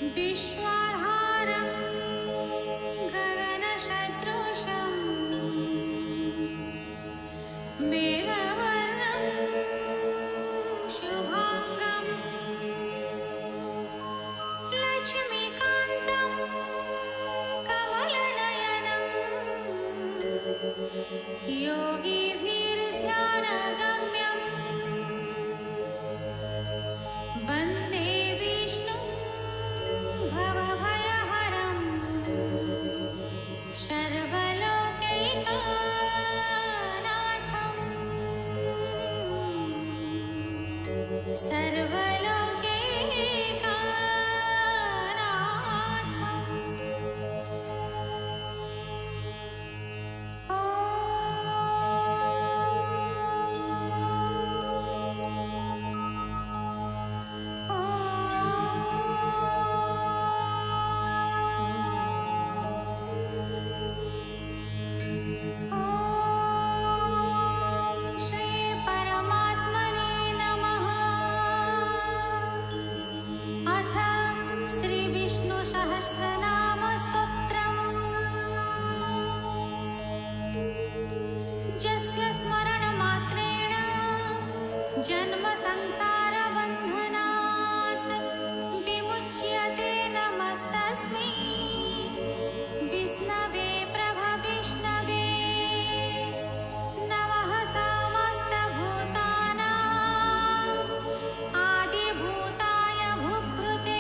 विश्वाधारं गगनसदृशं मेघवर्णं शुभांगं लक्ष्मीकान्तं कमलनयनं योगिभिर्ध्यानगम्यं वन्दे विष्णुं भवभयहरं सहस्रनामस्तोत्रम् यस्य स्मरणमात्रेण जन्मसंसारबन्धनात् विमुच्यते नमस्तस्मै विष्णवे प्रभविष्णवे नमः समस्तभूतानां आदिभूताय भूभृते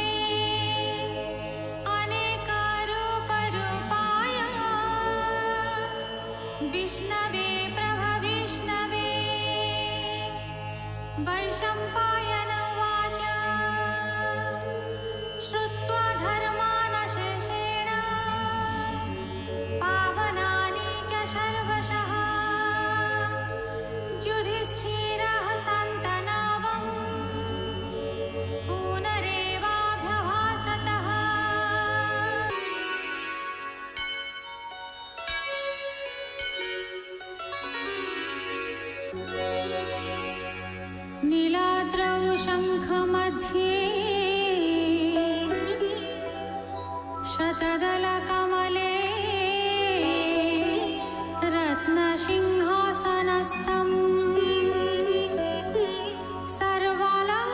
विष्णवे प्रभविष्णवे वैशम्पायन उवाच श्रुत्वा धर्मानशेषेण पावनानि च सर्वशः युधिष्ठिरः शान्तनवं पुनरेवाभ्यभाषतः नीलाद्रौ शङ्खमध्ये शतदलकमले रत्नसिंहासनस्थं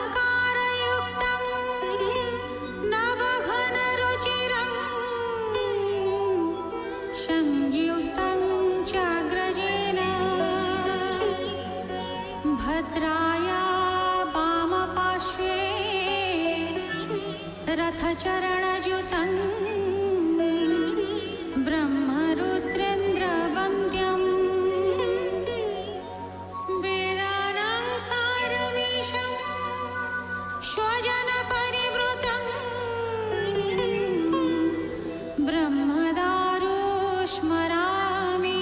सर्वालङ्कारयुक्तं नवघनरुचिरं संयुक्तं चाग्रजेन भद्राय वामपार्श्वे रथचरणयुतं ब्रह्मरुद्रेन्द्रवन्द्यं वेदानां सारमीशं स्वजनपरिवृतं ब्रह्मदारु स्मरामि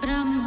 ब्रह्म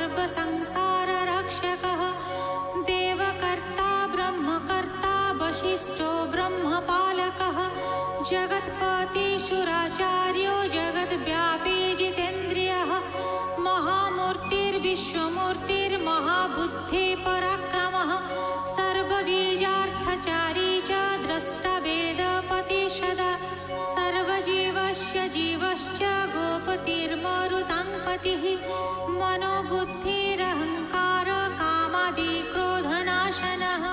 सर्वसंसाररक्षकः देवकर्ता ब्रह्मकर्ता वसिष्ठो ब्रह्मपालकः जगत्पति सुराचार्यो जगद्व्यापी जितेन्द्रियः महामूर्तिर्विश्वमूर्तिर्महाबुद्धि पराक्रमः सर्वबीजार्थचारी च द्रष्टवेदपति सदा सर्वजीवस्य जीवश्च गोपतिर्मरुताङ्पतिः मनोबुद्धिरहङ्कार कामादिक्रोधनाशनः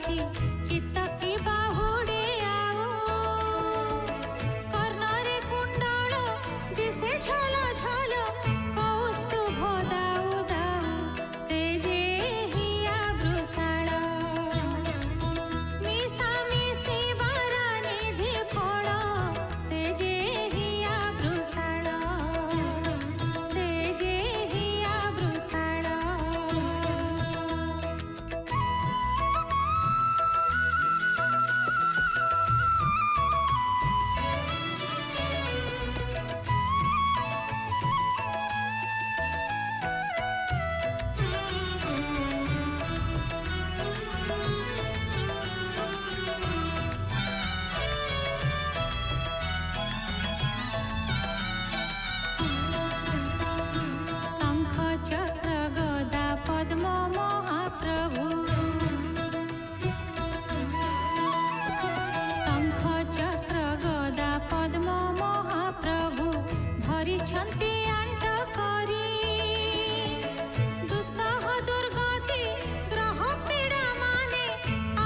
ସାଥୀ ଚିତ୍ତକି ବାହୁଡ଼େ ଆଉ କର୍ଣ୍ଣରେ କୁଣ୍ଡଳ ଦିଶେ ଝଲ ଝଲ କୌସ୍ତୁଭ ଦାଉ ଦାଉ ସେ ଯେ ହିଆ ବୃଷାଳ ମିଶା ମିଶି ବାରାନିଧି ଫଳ ସେ ଯେ ହିଆ ବୃଷାଳ ସେ ଯେ ହିଆ ବୃଷାଳ शंख चक्र गदा पद्म महाप्रभु शंख चक्र गदा पद्म महाप्रभु धरिछन्ति आंट करी दुस्सह दुर्गति ग्रह पीड़ा माने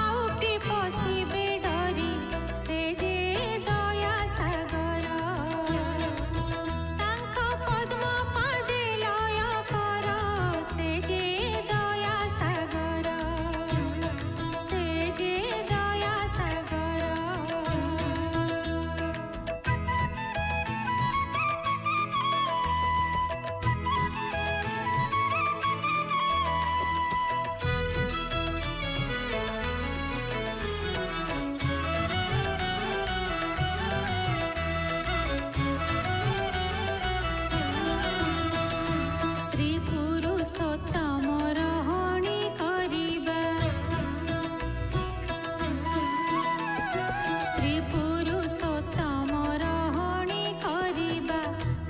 आउटी पशिबे डरी से जे दया सागर तांको पद्म पादे लय कर से जे दया सागर से जे दया सागर श्री पुरुषोत्तम रहणी करिबा श्री पुरुषोत्तम रहणी करिबा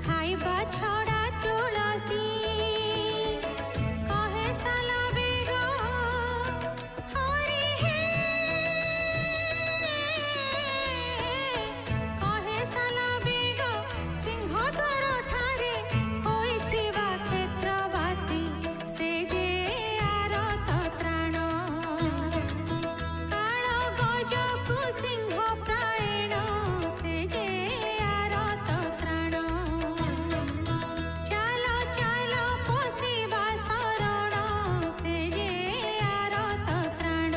खाइबा छड़ा तुलसी कहे साल बेग हरि हे कहे साल बेग सिंहद्वार ठारे होइथिबा क्षेत्रवासी से जे आरत त्राण काळ गजकु सिंह प्रायण से जे आरत त्राण चाल चाल पशिबा शरण से जे आरत त्राण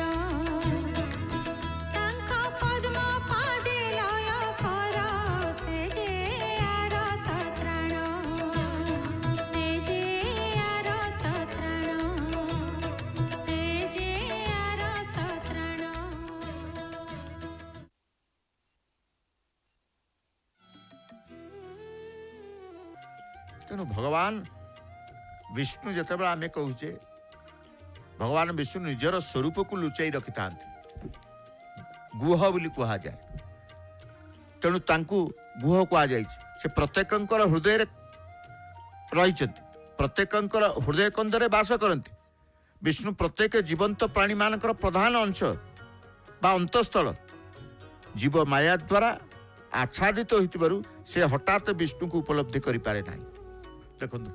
तांको पद्म पादे लय कर से जे आरत त्राण से जे आरत त्राण से जे आरत त्राण तेणु भगवान विष्णु जितेबाला आम कहे भगवान विष्णु निजर स्वरूप को लुचाई रखि था गुह बोली कह जाए तेणु तांकु गुह कह से प्रत्येकंकर हृदय रही प्रत्येकंकर हृदय कंदरे बास करते विष्णु प्रत्येक जीवंत प्राणी मानकर प्रधान अंश बा अंतस्थल जीव माया द्वारा आच्छादित होइतिबारु से हठात विष्णु को उपलब्धि करि पारे नाही देखंतु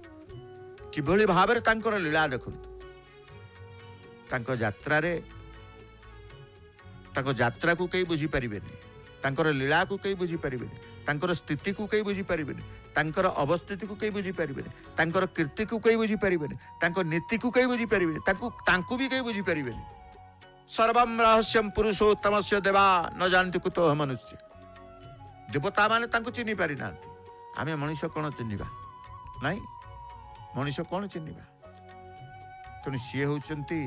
किभଳି भाबरे तांकर लीला देखंतु तांको यात्रा को कई बुझी परिबेनी तांकर लीला को कई बुझी परिबेनी तांकर स्थिति को कई बुझी परिबेनी तांकर अवस्थिति को कई बुझी परिबेनी तांकर कीर्ति को कई बुझी परिबेनी तांकर नीति को कई बुझी परिबेनी तांकु भी कई बुझी परिबेनी सर्वम रहस्यम पुरुषोत्तमस्य देवा न जानति कुतो मनुष्य देवता माने तांको चिन्हि पारि नांती आमे मनुष्य कोन चिन्हिबा नाही मनुष्य कोन चिन्हिबा तेणु सी होचंती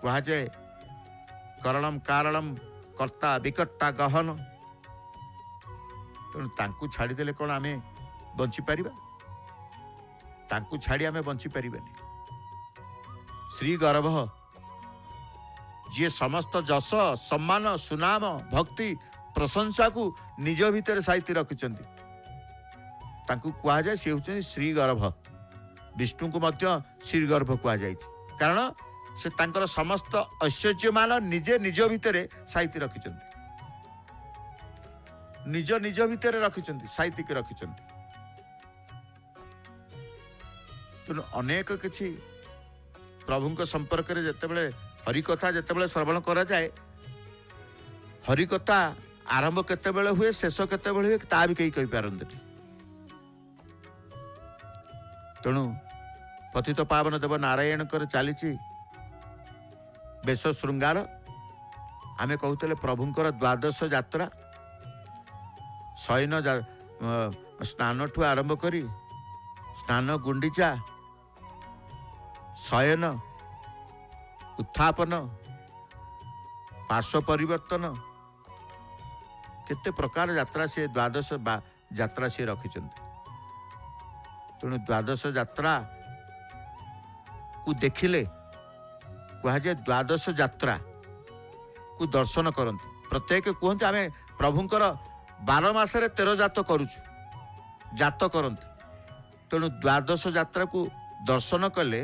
कहा जाए करणम कारणम कर्ता विकर्ता गहन तेणु तांकु छाड़ीदेले कौन आम बंची पारिबा तांकु छाड़ी आम बंची पारिबानी श्री गर्भ जी समस्त जस सम्मान सुनाम भक्ति प्रशंसा को निज भितर साइती रखिछंती तांकु कहा जाए सी होचंती श्री गर्भ विष्णु को मध्य श्री गर्भ कहा जाए कारण से तांकर समस्त ऐश्वर्य मान निजे निज भितर साइती रखिछंती निज निज भितर रखिछंती साइती के रखिछंती तेणु अनेक किछि प्रभुଙ୍କ संपर्क रे जते बेले हरिकथा जितेबाला श्रवण करा जाए हरिकथा आरंभ केतेबेले हुए शेष केतेबेले हुए ता भी कहीं कही पारंती तेणु पतित पावन देव नारायण कर चली बेश श्रृंगार आमे कहते प्रभुंकर द्वादश यात्रा शयन स्नान ठू आरंभ करी स्नान गुंडीचा शयन उत्थापन पार्श्व परिवर्तन केते प्रकार यात्रा से द्वादश यात्रा से रखिछन्ति तेणु द्वादश यात्रा को देखिले कहुए द्वादश यात्रा को दर्शन करती प्रत्येक कहते आम प्रभुंकर 12 मासरे 13 जात करुचु जात करती तेणु द्वादश यात्रा को दर्शन कले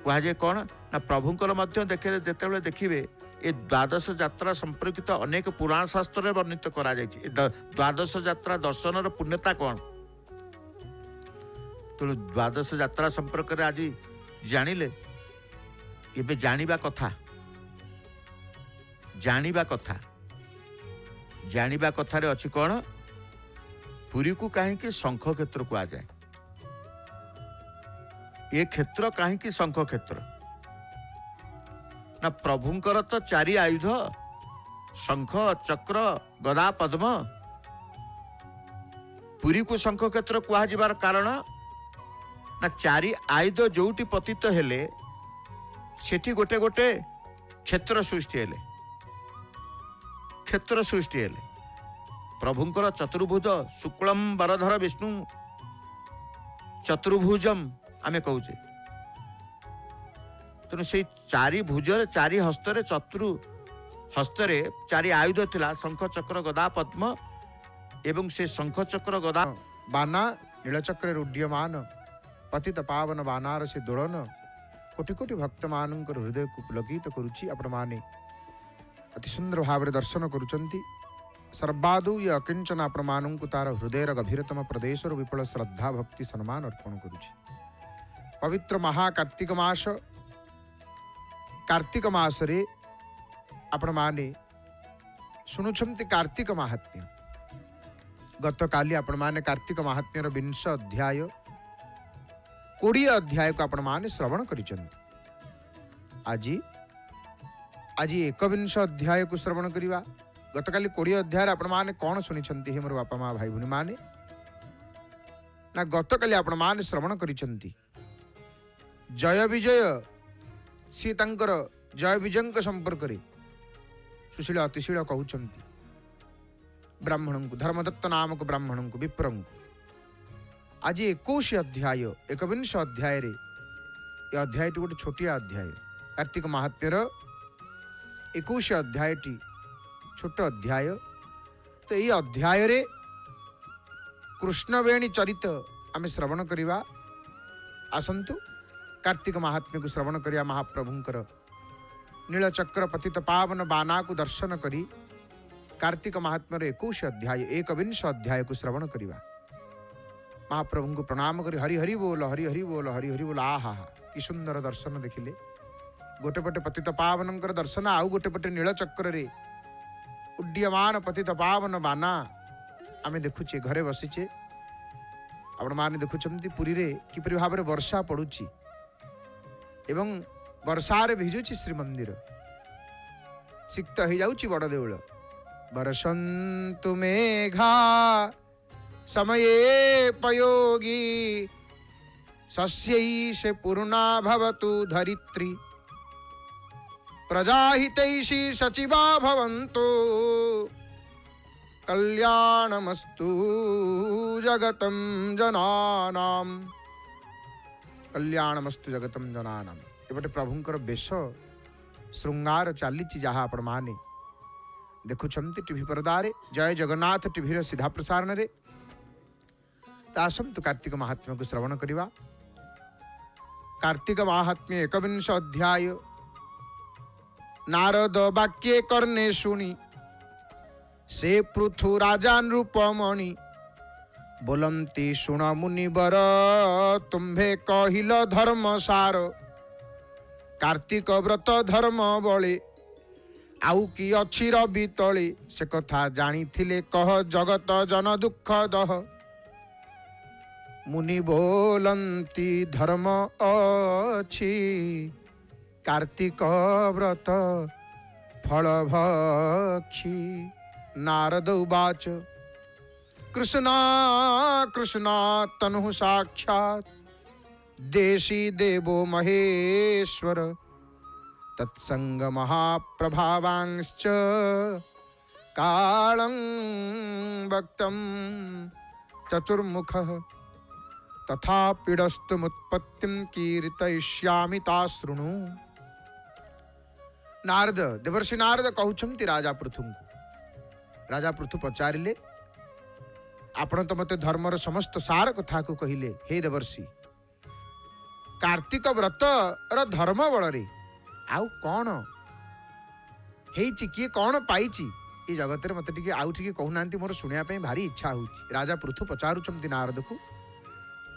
कहुए कौन ना प्रभुंकर मध्य देखे जिते देखिए ए द्वादश यात्रा संपर्कित अनेक पुराण शास्त्र वर्णित करा जायछि द्वादश यात्रा दर्शन पुण्यता कौन तेणु द्वादश यात्रा संपर्क में आज जानिले एबे जानिबा कथा जानिबा कथारे अछि कौन पुरी को कहीं शंख क्षेत्र को आ जाए ये क्षेत्र कहीं शंख क्षेत्र ना प्रभुंकर तो 4 आयुध शंख चक्र गदा पद्म पुरी को शंख क्षेत्र कहुवर कारण ना 4 आयुध जोटी पतित हेले सेठी गोटे गोटे क्षेत्र सृष्टि हेले प्रभुंकर चतुर्भुज शुक्लम वरधर विष्णु चतुर्भुजम आमे कहूचे तेणु से 4 भुजरे 4 हस्तरे चतुर् हस्तरे 4 आयुध थिला शंख चक्र गदा पद्म एवं से शंख चक्र गदा बाना नीलचक्र रुड्यमान पतित पावन बानार से दोलन कोटि कोटि भक्त मान हृदय को पुलकित करुच्ची आपण माने अति सुंदर भाव दर्शन करुचंती सर्वादु ये अकिंचन आपण मान तार हृदय गभीरतम प्रदेश विपुल श्रद्धा भक्ति सम्मान अर्पण करुच्ची पवित्र महाकार्तिक मास कार्तिक मासरे आपण माने शुणुछंती कार्तिक महात्म्य गत काली आपण माने कार्तिक महात्म्यर 20 अध्याय 20 अध्याय को आपण माने श्रवण करिसंती आज 21 अध्याय को श्रवण करिवा गत काली 20 अध्याय आपण माने कोन सुनिसंती हे मोर बापा माँ भाई भूनी माने ना गत काली आपण माने श्रवण करिसंती जय विजय सी तांकर जय विजय संपर्क रे सुशील अतिशील कहउचंती ब्राह्मण को धर्मदत्त नामक ब्राह्मण को विप्र को आज 21 अध्याय 21 अध्याय रे ये अध्याय गोटे छोटिया अध्याय कार्तिक महात्म्यर 21 अध्याय छोट अध्याय तो ये अध्याय रे कृष्णवेणी चरित आमे श्रवण करिवा आसंतु कार्तिक महात्म्य को श्रवण करिया महाप्रभुंकर नीलचक्र पतित पावन बाना को दर्शन करी कार्तिक महात्म्यर 21 अध्याय 21 अध्याय को श्रवण करिवा महाप्रभु को प्रणाम करी हरि हरि बोल हरि हरि बोल हरि हरि बोल आहा कि सुंदर दर्शन देखिले गोटे पटे पतित पावनंकर दर्शन आउ गोटे पटे नीलचक्र रे उड्डीयमान पतित पावन बाना आमे देखुचे घरे बसीचे आपण माने देखुचंती पुरी रे किपरि भाबरे वर्षा पडुची एवं वर्षारे भिजुची श्रीमंदिर सिक्त हो जाउची बड़ देउळ बरसन्तु मेघा समये पयोगी सस्यैषे पूर्णा भवतु धरित्री प्रजाहितैषी सचिवा भवन्तु कल्याणमस्तु जगतं जनानां कल्याणमस्तु जगतं जनानां एपटे प्रभुंकर बेश श्रृंगार चली जहाँ आपण माने देखुंत टीवी पर्दारे जय जगन्नाथ टीवी सीधा प्रसारण रे आसतु कार्तिक महात्म्य को श्रवण करिवा कार्तिक महात्म्य 21 अध्याय नारद वाक्ये कर्णे शुणी से पृथु राजा नृपमणि बोलंती शुण मुनिवर तुम्भे कहिल धर्म सार कार्तिक व्रत धर्म बळे आउ कि अछि रवि तळे से कथा जानिथिले कह जगत जन दुख दह मुनि बोलंती धर्म अछि कार्तिक व्रत फल भक्षी नारद उवाच कृष्णा कृष्णा तनु साक्षात् देशी देवो महेश्वर तत्संग महाप्रभावांश्च कालं वक्तं चतुर्मुखः तथा पीडस्तुमुत्पत्तिं कीर्तयिष्यामि ता शृणु। नारद देवर्षि नारद कहउछंती राजा पृथुଙ୍କୁ। राजा पृथु पचारिले आपण तो मते धर्मर समस्त सार कथा को कहिले हे देवर्षि कार्तिक व्रत र धर्म बଳରେ आउ कौन किए कौन पाइची ये जगत मत टे आउ टे कहूना मोर शुणा भारी इच्छा हो। राजा पृथु पचारुंट नारद को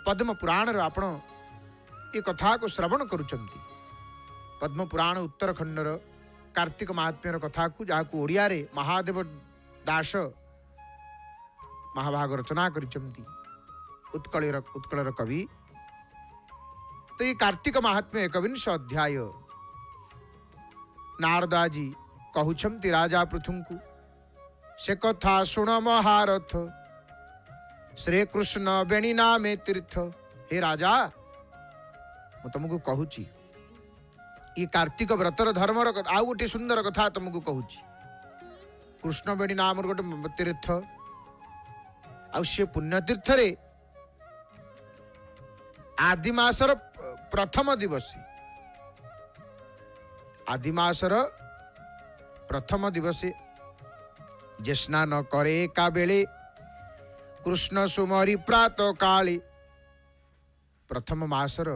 पद्म पुराण आपण ये कथा को श्रवण करुचंती। पद्म पुराण उत्तरखंडर कार्तिक महात्म्यर कथा को जहाँ को ओडिया रे महादेव दास महाभाग रचना करिचंती उत्कलर कवि। तो ये कार्तिक महात्म्य एकविंश अध्याय नारदाजी कहउछंती राजा पृथुଙ୍କୁ से कथा शुण महारथ श्री कृष्ण बेणी नामे तीर्थ। हे राजा मु तुमको कहूची ये कार्तिक व्रतर धर्मर आउ गोटे सुंदर कथा तुमको कहूची। कृष्ण बेणी नाम गोटे तीर्थ आ पुण्य तीर्थ रे आदिमासर प्रथम दिवस आदिमासर प्रथम दिवस जे स्नान करे का बेले कृष्ण सुमरी प्रात काले प्रथम मासर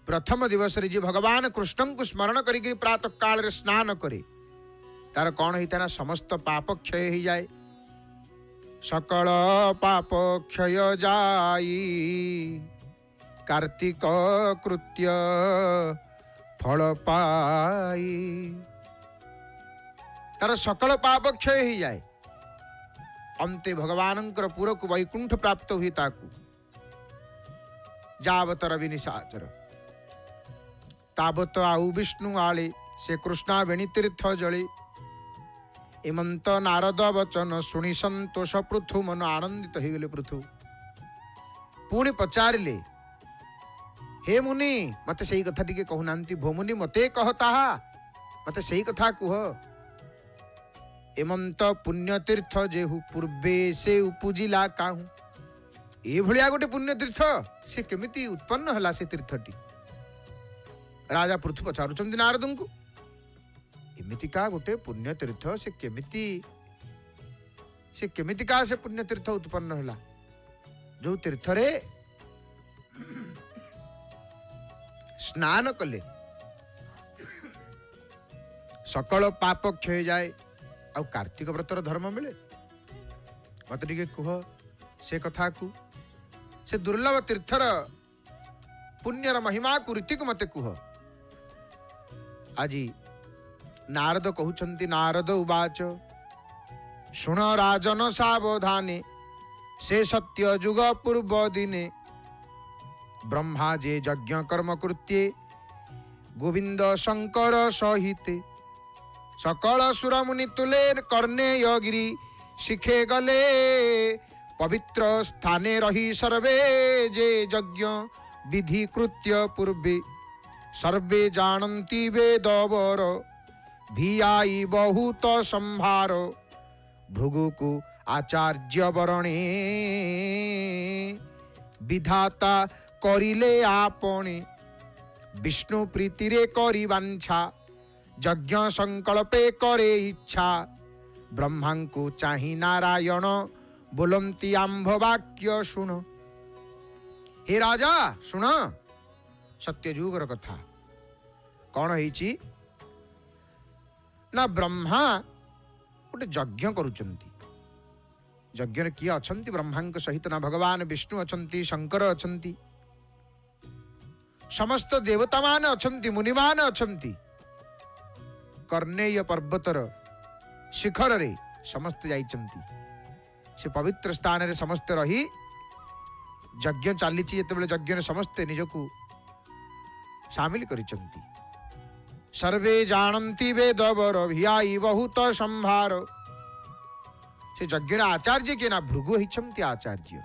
प्रथम दिवस रे जे भगवान कृष्ण को स्मरण करी प्रात काल रे स्नान करे तार कौन होता ना समस्त पाप क्षय हो जाए सकल पाप क्षय जाई कार्तिक कृत्य फल पाई तार सकल पाप क्षय हो जाए अंते भगवानंकर पुर को वैकुंठ प्राप्त हुई ताकू जावत रवि निशाचर तावत आउ विष्णु आले से कृष्णा बेणी तीर्थ जले एमंत नारद वचन शुणी संतोष पृथु मन आनंदित हो गले। पृथु पुणी पचारिले हे मुनि मते सही कथा टिके कहूना भो मुनि मते कहता मते सही कथा कुह एमंत पुण्य तीर्थ जेहु पूर्वे से उपजिला काहू ए भलिया गोटे पुण्य तीर्थ से केमिति उत्पन्न हला से तीर्थटी। राजा पृथु पचारुचंदी नारद को एमिति का गोटे पुण्य तीर्थ से केमिति का से पुण्य तीर्थ उत्पन्न हला जो तीर्थ रे स्नान कले सकल पाप क्षय जाए आ कार्तिक व्रतर धर्म मिले मत टिके कुह से कथा को से दुर्लभ तीर्थर पुण्यर महिमा को रीति को मते कुह। आजी नारद कहउछंती नारद उवाच शुण राजन सावधाने से सत्य जुग पूर्व दिने ब्रह्मा जे यज्ञ कर्म कृत्ये गोविंद शंकर सहिते सकल सुर मुनि तुले कर्णेय गिरी शिखे गले पवित्र स्थाने रही सर्वे जे यज्ञ विधि कृत्य पूर्वे सर्वे जानन्ति वेदवर भियाई बहुत संभार भृगुकु आचार्य वरणे विधाता करिले आपणे विष्णु प्रीतिरे करी वांछा यज्ञ संकल्पे करे इच्छा ब्रह्मा को चाहि नारायण बोलंती आंभ वाक्य शुण। हे राजा शुण सत्यजुगर कथा कौन है ना ब्रह्मा गोटे यज्ञ करुचंती यज्ञ किए अच्छा ब्रह्मा सहित ना भगवान विष्णु अच्छा शंकर अच्छा समस्त देवता मान अछंती मुनि मान अछंती कर्णेय पर्वतर शिखर रे समस्त जाइचंती से पवित्र स्थान रे समस्त रही यज्ञ चली जिते यज्ञ रे समस्त निजकु शामिल करिचंती सर्वे जानती वेदवर भियाई बहुत संभार से यज्ञ आचार्य के ना भृगु हिचंती आचार्य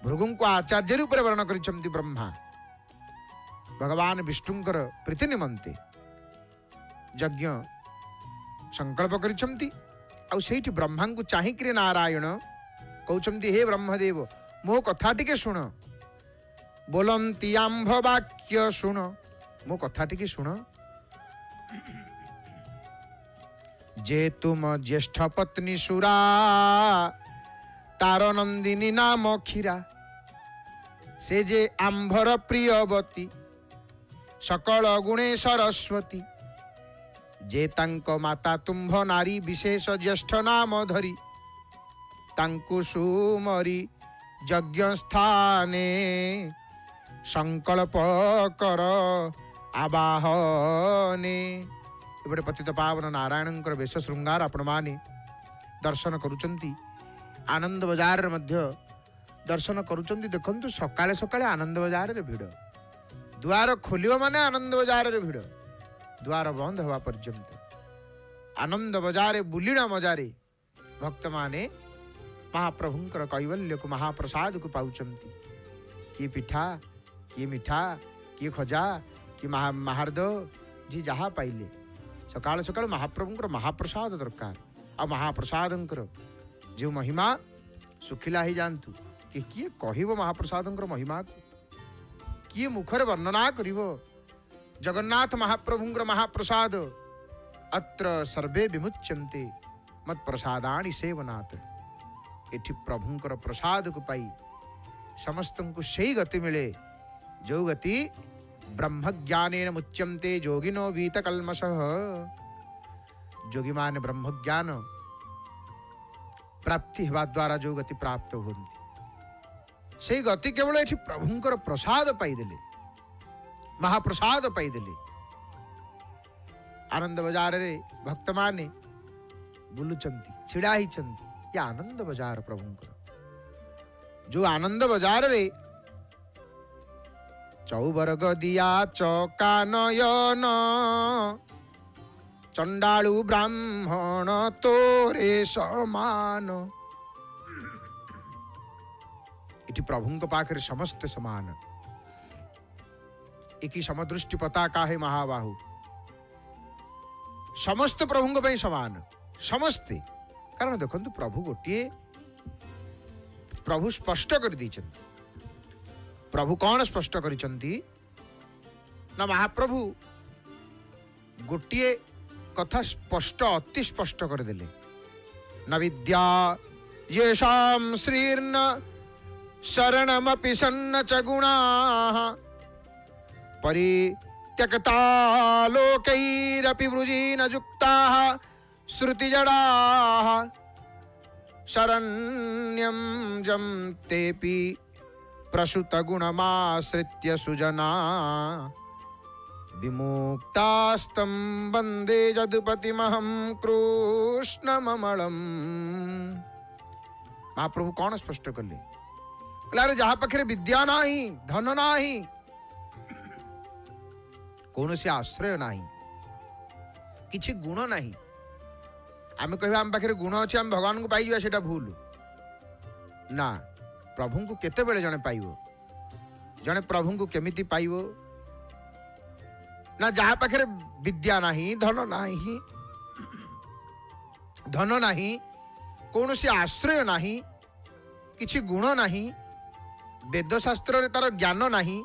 भृगु को आचार्य रूप वर्ण करिचंती ब्रह्मा भगवान विष्णुंकर प्रीति निमंते यज्ञ संकल्प करिचंती आ सेठी ब्रह्मा को चाहिकरी नारायण कहउचंती हे ब्रह्मदेव मो कथा टिके शुण बोलंती आंभ वाक्य शुण मो कथा टिके शुण जे तुम ज्येष्ठ पत्नी सुरा तार नंदिनी नाम क्षीरा से जे आंभर प्रियवती सकल गुणे सरस्वती जे तांक माता तुम्भ नारी विशेष ज्येष्ठ नाम धरी तांकु सुमरी यज्ञ स्थाने संकल्प कर आवाहने एपटे पतित पावन नारायणंकर वेश श्रृंगार आपण माने दर्शन करुचंती आनंद बाजार मध्य दर्शन करुचंती देखंतु सकाळे सकाळे आनंद बाजार रे भिड़ द्वार खोलियो माने आनंद बाजार रे भिड़ द्वार बंद हवा पर्यंत आनंद बाजार बुलिणा मजारे भक्त माने महाप्रभुंकर कैवल्य को महाप्रसाद को पाउचंती किए पिठा किए मिठा किए खजा कि महार्द जी जहा पाइले सकाल सकाल महाप्रभुंकर महाप्रसाद दरकार आ महाप्रसादंकर जो महिमा सुखिला ही जानतु कि किए कहिबो महाप्रसादंकर महिमा को किए मुखर वर्णना करिवो जगन्नाथ महाप्रभुंकर महाप्रसाद अत्र सर्वे विमुच्यन्ते मत प्रसादानि सेवनात् एठी प्रभुंकर प्रसाद को पाई समस्त को सही गति मिले जो गति ब्रह्म ज्ञानेन मुच्यन्ते जोगिनो वीत कल्मषः जोगी मान ब्रह्म ज्ञान प्राप्ति हेबा द्वारा जो गति प्राप्त होती से गति केवल एठी प्रभुंकर प्रसाद पाइदेले महाप्रसाद पाइदेले आनंद बाजार रे भक्त माने बुलुचंती छिड़ा ही चंती ये आनंद बाजार प्रभुंकर जो आनंद बाजार रे चौवर्ग दिया चौका नयन चंडालु ब्राह्मण तोरे समान इति प्रभुंक पाखरे समस्त समान एक समदृष्टि पताका है महाबाहु समस्त प्रभुंक ପାଇଁ समान समस्ते कारण देखंतु प्रभु गोटे प्रभु स्पष्ट कर दीचंती प्रभु कौन स्पष्ट करिचंती ना महाप्रभु गोटे कथा स्पष्ट अति स्पष्ट कर देले न विद्या येषां श्रीर्न शरणमपि सन्न च गुणाः परित्यक्ता लोकैरपि वृजीन युक्ताः श्रुतिजडाः शरण्यं जं तेऽपि प्रसुत गुणमाश्रित्य सुजना विमुक्तास्तं वन्दे जदुपतिमहं कृष्णममलम् महाप्रभु कौन स्पष्ट कले अरे जहाँ पाखे विद्या नाही धन नाही कौन से आश्रय नाही किछि गुण नाही आम कह आम पाखे गुण अच्छे आम भगवान को पाई सेटा भूल ना प्रभु को केते बेले जने पाइबो जने प्रभु को केमिति पाइबो ना जहाँ पाखे विद्या नाही धन नाही कौन से आश्रय नाही किछि गुण नाही वेद शास्त्र रे तार ज्ञान नाही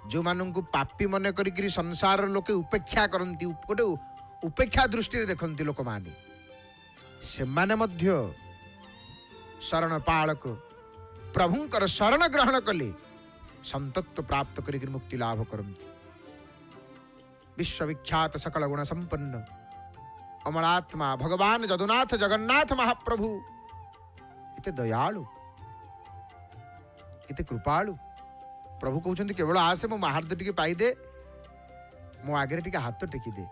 जो मानन को पापी मन करी संसार लोके उपेक्षा करंती गोटे उपेक्षा दृष्टि रे देखंती लोक माने से माने मध्य शरण पालक प्रभुंकर शरण ग्रहण कले संतत्व प्राप्त करी मुक्ति लाभ करंती विश्वविख्यात सकल गुण संपन्न अमरात्मा भगवान जदुनाथ जगन्नाथ महाप्रभु इते दयालु इते कृपालु प्रभु कहते केवल आसे मो महार्द टिके पाइदे मो आगे टिके हाथ टेकी दे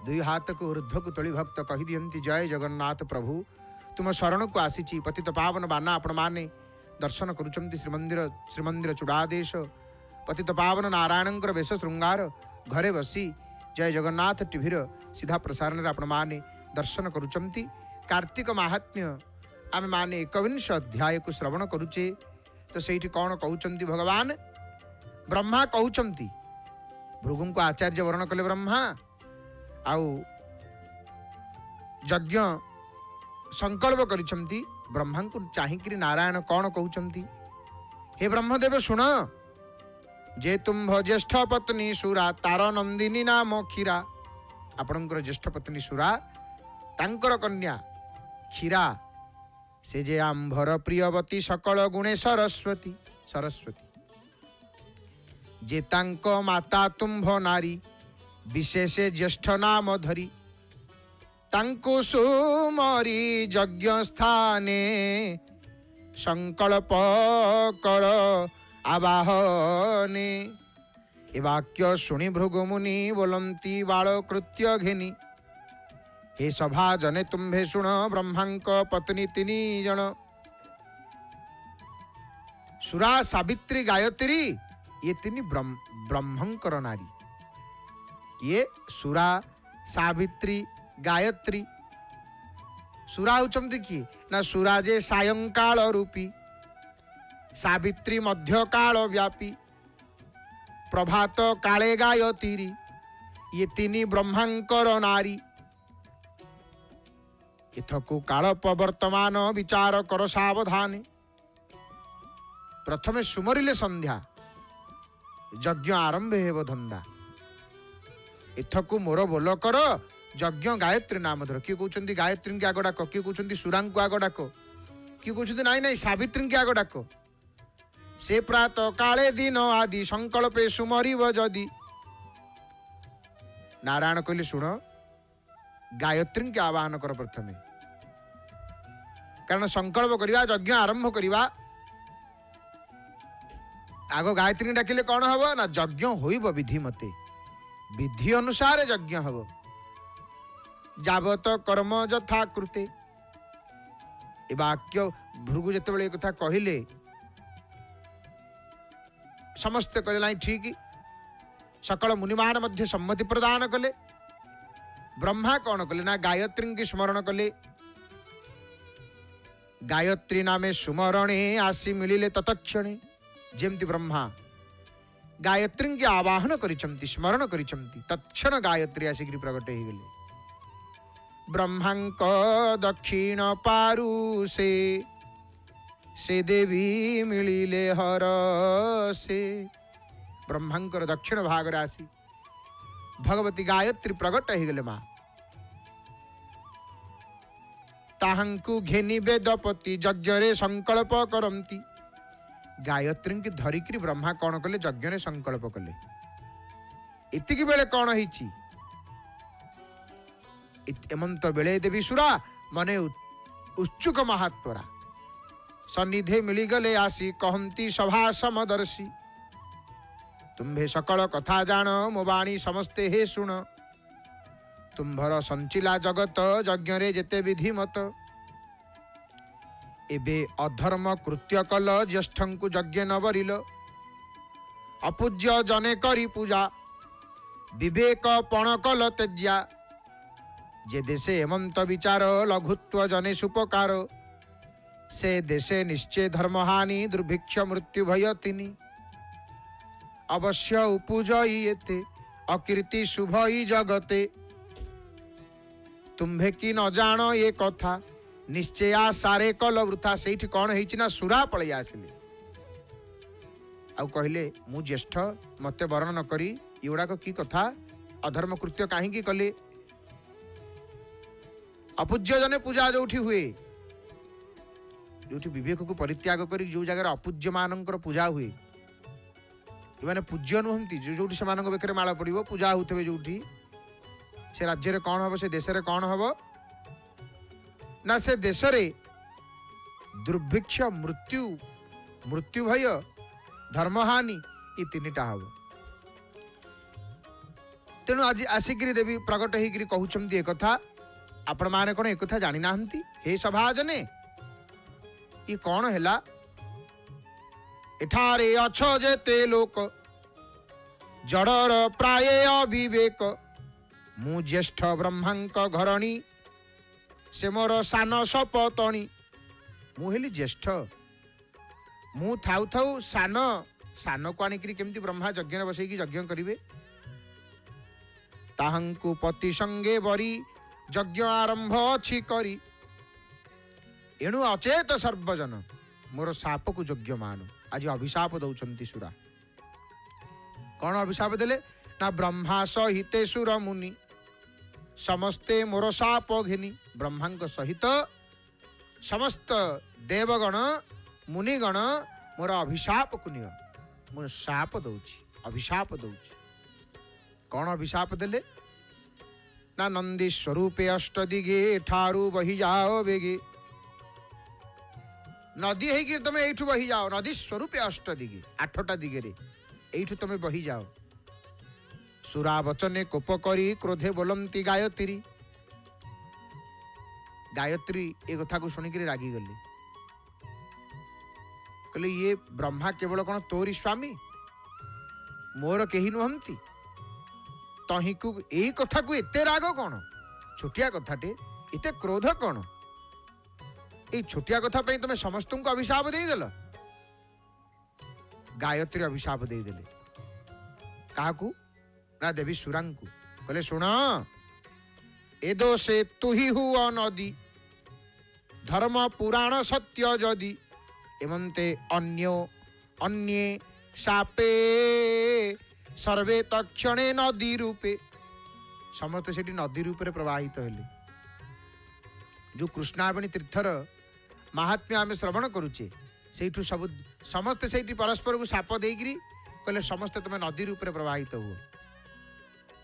दुई हाथ को ऊर्ध्व को तोली भक्त कही दियंती जय जगन्नाथ प्रभु तुम शरण को आसीची पतित पावन बाना आपण माने दर्शन करुचंती श्रीमंदिर चूड़ादेश पतित पावन नारायणंकर वेश श्रृंगार घरे बसी जय जगन्नाथ टीभीर सीधा प्रसारण आपण माने दर्शन करुचंती कार्तिक महात्म्य आम माने 21 अध्याय को श्रवण करुचे तो सेठी कौन कहउचंती भगवान ब्रह्मा कहउचंती भृगु को आचार्य वर्ण कले ब्रह्मा आउ यज्ञ संकल्प करिसंती ब्रह्मा को चाहिकरी नारायण कौन कहउचंती हे ब्रह्मदेव सुन जे तुम ज्येष्ठ पत्नी सुरा तार नंदिनी नाम क्षीरा आपणकर ज्येष्ठ पत्नी सुरा तांकर कन्या क्षीरा से जे आंभर प्रियवती सकल गुणे सरस्वती सरस्वती जे तांक माता तुम्भ नारी विशेष ज्येष्ठ नाम धरी तांको सुमरी यज्ञ स्थाने संकल्प कर आवाहने ए वाक्य शुणी भृगुमुनि बोलंती बाल कृत्य घेनी हे सभा जने तुम्भे शुण ब्रह्मांक पत्नी 3 जन सुरा सावित्री गायत्री ये 3 ब्रह्मंकर नारी ये सुरा सावित्री गायत्री सुरा होचंती किए ना सुरा जे सायंकाल रूपी सावित्री मध्य काल व्यापी प्रभात काले गायत्री ये 3 ब्रह्मांकर नारी इथकु काल वर्तमान विचार कर सावधाने प्रथमे सुमरिले संध्या यज्ञ आरंभ हेब धंदा इथकु मोर बोल कर यज्ञ गायत्री नाम धर किए कहते गायत्री की आग डाक किए कहते सुरा को आग डाक किए कहते नाई नाई सावित्री की आग डाक से प्रात काले दिन आदि संकल्पे सुमरिब जदि नारायण कहले शुण गायत्री के आवाहन कर प्रथमे कारण संकल्प करवा यज्ञ आरंभ करवा आग गायत्री डाकिले कौन हम ना यज्ञ होइब विधि मते विधि अनुसार यज्ञ हम जावत कर्म यथा कृते ए वाक्य भृगु जिते कथा कहले समस्त कहले नहीं ठीक सकल मुनिमान मध्य सम्मति प्रदान कले ब्रह्मा कौन कले ना गायत्री की स्मरण कले गायत्री नामे सुमरणे आसी मिलिले ततक्षणे जेमती ब्रह्मा गायत्री की आवाहन करिसंती स्मरण करिसंती तत्क्षण गायत्री आसिक प्रकट हो गले ब्रह्मांक दक्षिण पारु से देवी मिलिले हर से ब्रह्मांकर दक्षिण भाग राशि भगवती गायत्री प्रकट हो गले माँ ताहंकु घेनी वेदपति यज्ञ संकल्प करती गायत्री की धरिकी ब्रह्मा कौन कले यज्ञ संकल्प कले इतिकी बेले कौन होइची एमंत बेले देवी सुरा मने उत्सुक महात्वरा सन्निधे मिलीगले आसी कहती सभा समदर्शी तुम्भे सकल कथा जान मो बाणी समस्ते हे सुन तुम्भर संचिला जगत यज्ञ रे जेते विधि मत एबे अधर्म कृत्य कल ज्येष्ठंकु यज्ञ न बरिल अपूज्य जने करी पूजा विवेक पण कल तेज्या जे देशे हेमंत विचार लघुत्व जने सुपकार से देशे निश्चय धर्महानि दुर्भिक्ष मृत्यु भय तिनि अवश्य उपजयेते अकीर्ति शुभई जगते तुम्भे कि न जान ये कथा निश्चया सारे कल वृथा से कौन है सुरा पलि आसिले आउ कहले मु ज्येष्ठ मते वर्ण न करी एगुड़ाक की कथा अधर्म कृत्य कहीं कले अपूज्य जने पूजा जो हुए जो विवेक को परित्याग कर जो जगह अपूज्य मानकर पूजा हुए मैंने पूज्य नुहंती जो से बेकर माला पड़ो पूजा होते जो से राज्य कौन हम से देश में कौन हम ना से देश में दुर्भिक्ष मृत्यु मृत्यु भय धर्महानि ये तीनटा हम तेणु आज आसिक देवी प्रकट होकर कहते एक कथा आपण मैंने कौन एक जानी ना हे सभाजने ये कौन है एठारे अछ जेते लोक जड़र प्राय अविवेक मु ज्येष्ठ ब्रह्मांक घरणी से मोर सान सपतणी मुझे ज्येष्ठ मु थाउ थाउ सान सान को आणिक केमती ब्रह्मा यज्ञ बसैकी यज्ञ करिवे ताहंकु पति संगे बरी यज्ञ आरंभ अछि करी एणु अचेत सर्वजन मोर साप को यज्ञ मान आज अभिशाप दौचंती सुरा कौन अभिशाप देले ना ब्रह्मा सहिते सुर मुनि समस्ते मोर साप घिनी ब्रह्मांक सहित समस्त देवगण मुनिगण मोर अभिशाप को निय मोर शाप दौची अभिशाप दौची कौन अभिशाप देले ना नंदी स्वरूपे अष्ट दिगे ठारू बही जाओ बेगे नदी है कि तुम एठू बही जाओ नदी स्वरूपे अष्ट दिगे आठटा दिगे रे एठू तुम बही जाओ सुरा वचने कोप करी क्रोधे बोलंती गायत्री गायत्री ए कथा को सुनिक रागी गली कहले ये ब्रह्मा केवल कौन तोरी स्वामी मोर केही नुहंती तही को ए कथा को एते राग कौन छोटिया कथाटे एते क्रोध कौन ए छोटिया कथा पे तुम समस्त को अभिशाप देदेल गायत्री अभिशाप देदेले काकू ना देवी सुरांकु कहले सुन ए दोषे तु ही हुआ नदी धर्म पुराण सत्य जदि एमंते अन्यो अन्ये सापे सर्वे तक्षणे नदी रूपे समस्त से नदी रूपे प्रवाहित हेले जो कृष्णावणी तीर्थर महात्म्य आम श्रवण करुचे से सब समस्त से परस्पर को साप देकरी कहले समस्त तुम नदी रूपे प्रवाहित हुआ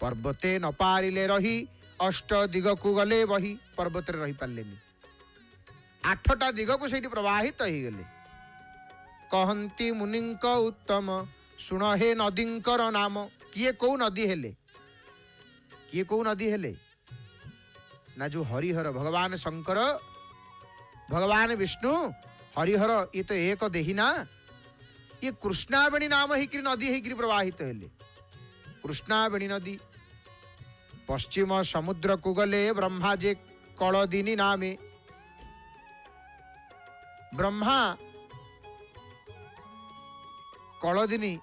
पर्वते न पारिले रही अष्ट दिग को गले बही पर्वत रही पारे आठटा दिग को से प्रवाहित हो गले कहती मुनिंक उत्तम सुन हे नदींकर नाम किए कौ नदी हेले किए कौ नदी हेले ना जो हरिहर भगवान शंकर भगवान विष्णु हरिहर ये तो एक देही ना ये कृष्णावेणी नाम होकर नदी होकर प्रवाहित हेले कृष्णावेणी नदी पश्चिम समुद्र को गले ब्रह्मा जे कलदिनी नामे ब्रह्मा कलदिनी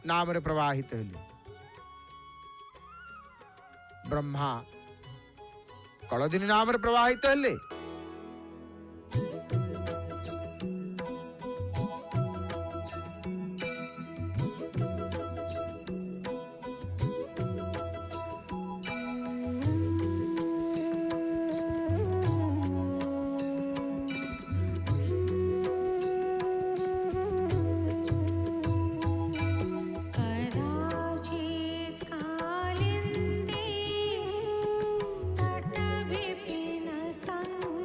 नाम रे प्रवाहित हेले ब्रह्मा कलदिनी नाम रे प्रवाहित हेले कदाचित् कालिन्दे तटविपिन संग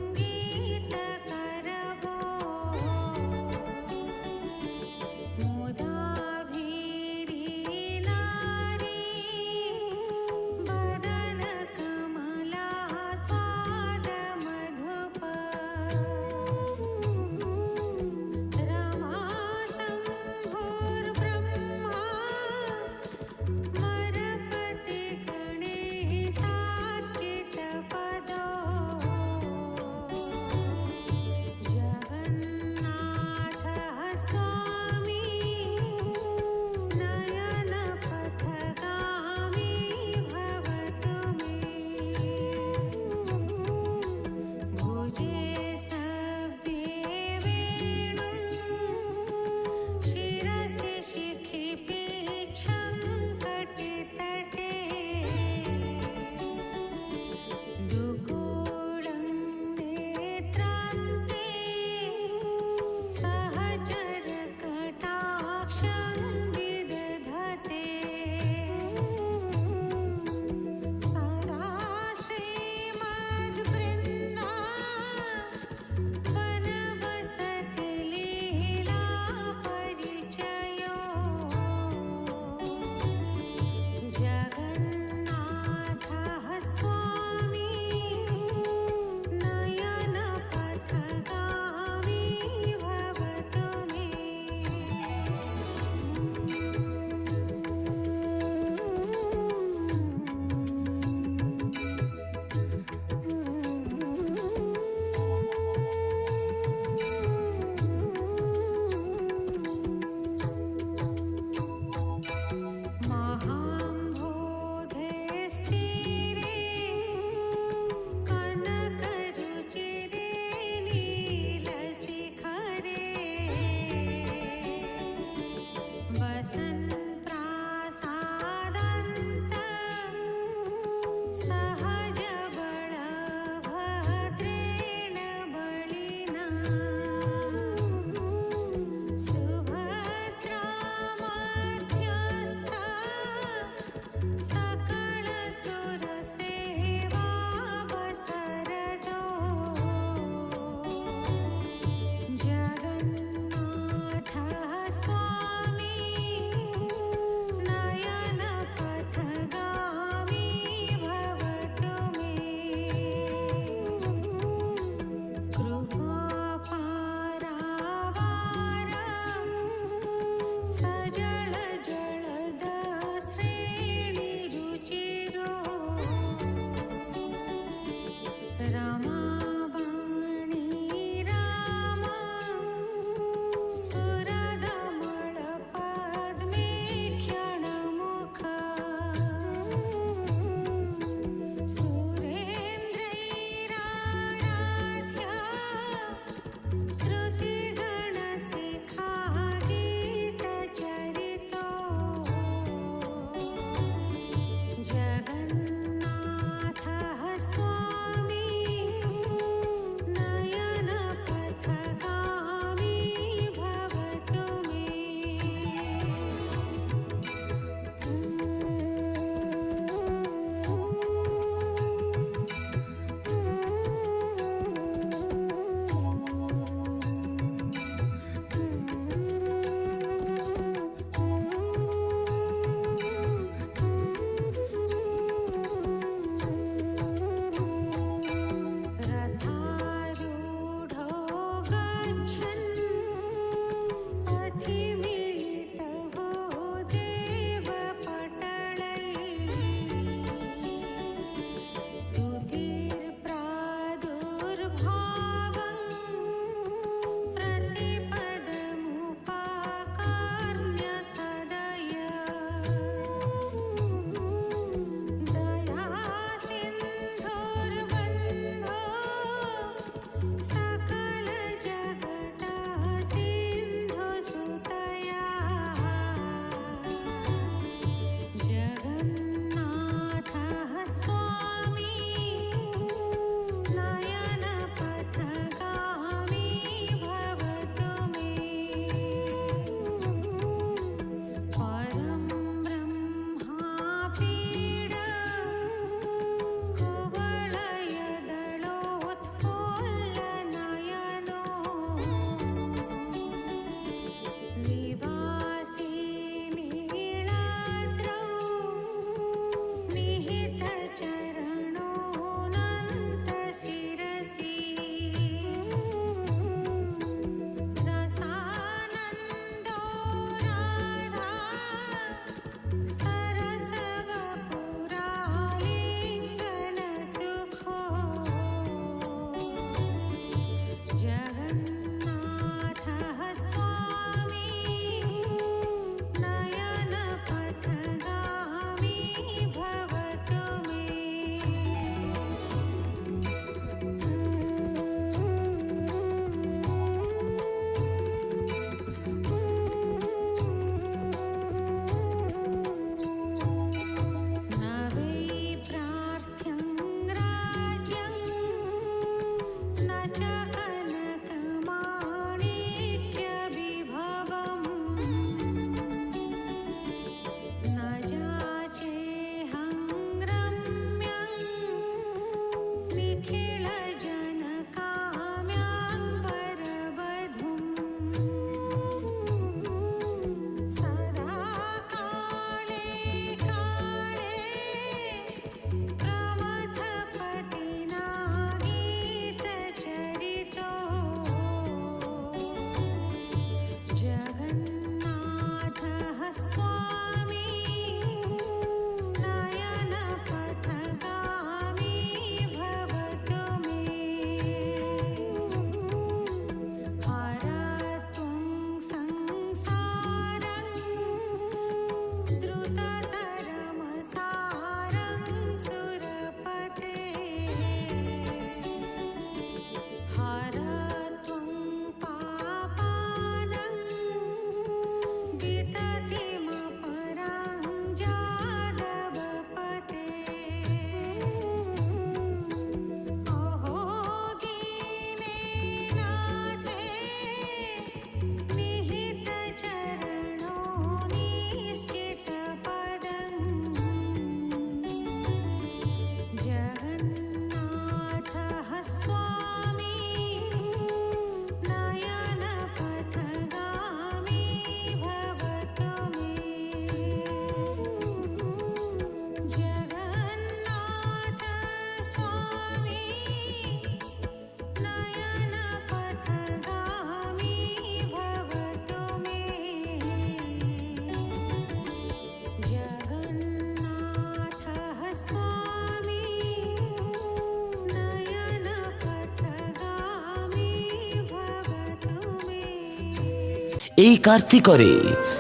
এই কার্তিকরে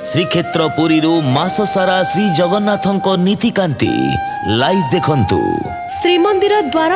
শ্রীক্ষেত্র পুরীରୁ ମାସ ସାରା ଶ୍ରୀ ଜଗନ୍ନାଥଙ୍କ ନୀତିକାନ୍ତି ଲାଇଭ୍ ଦେଖନ୍ତୁ। ଶ୍ରୀମନ୍ଦିର ଦ୍ୱାର